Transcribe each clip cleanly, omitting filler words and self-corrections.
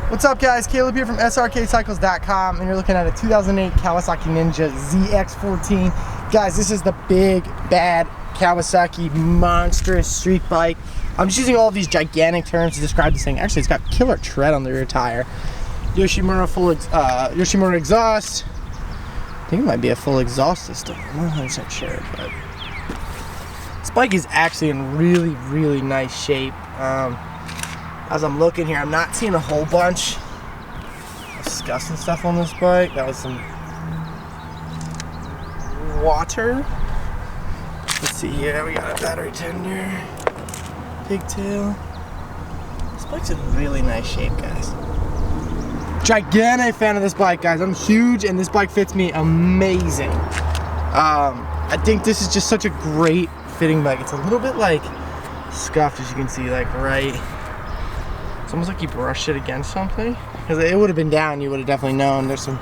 What's up guys, Caleb here from Srkcycles.com, and you're looking at a 2008 Kawasaki Ninja ZX14. Guys, this is the big, bad Kawasaki monstrous street bike. I'm just using all of these gigantic terms to describe this thing. Actually, it's got killer tread on the rear tire. Yoshimura exhaust. I think it might be a full exhaust system. I'm not 100% sure, but this bike is actually in really, really nice shape. As I'm looking here, I'm not seeing a whole bunch of scuffs and stuff on this bike. That was some water. Let's see here, we got a battery tender, pigtail. This bike's in really nice shape, guys. Gigantic fan of this bike, guys. I'm huge, and this bike fits me amazing. I think this is just such a great fitting bike. It's a little bit like scuffed, as you can see, like right. It's almost like you brushed it against something. Because it would have been down, you would have definitely known. There's some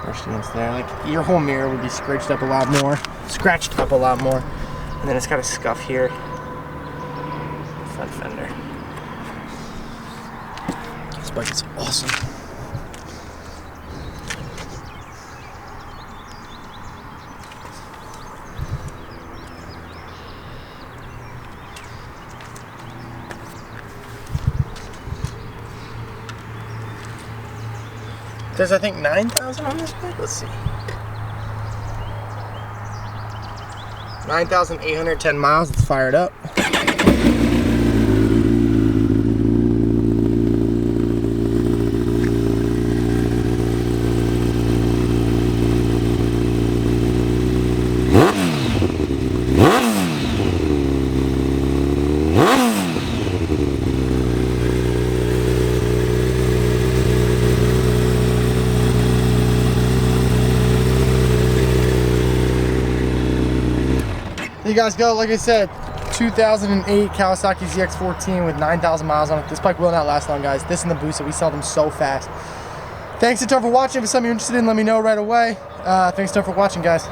brushed against there. Like your whole mirror would be scratched up a lot more. And then it's got a scuff here. Front fender. This bike is awesome. There's, I think, 9,000 on this bike. Let's see. 9,810 miles. Let's fire it up. You guys go, like I said, 2008 Kawasaki ZX14 with 9,000 miles on it. This bike will not last long, guys. This and the Booster, we sell them so fast. Thanks a ton for watching. If it's something you're interested in, let me know right away. Thanks a ton for watching, guys.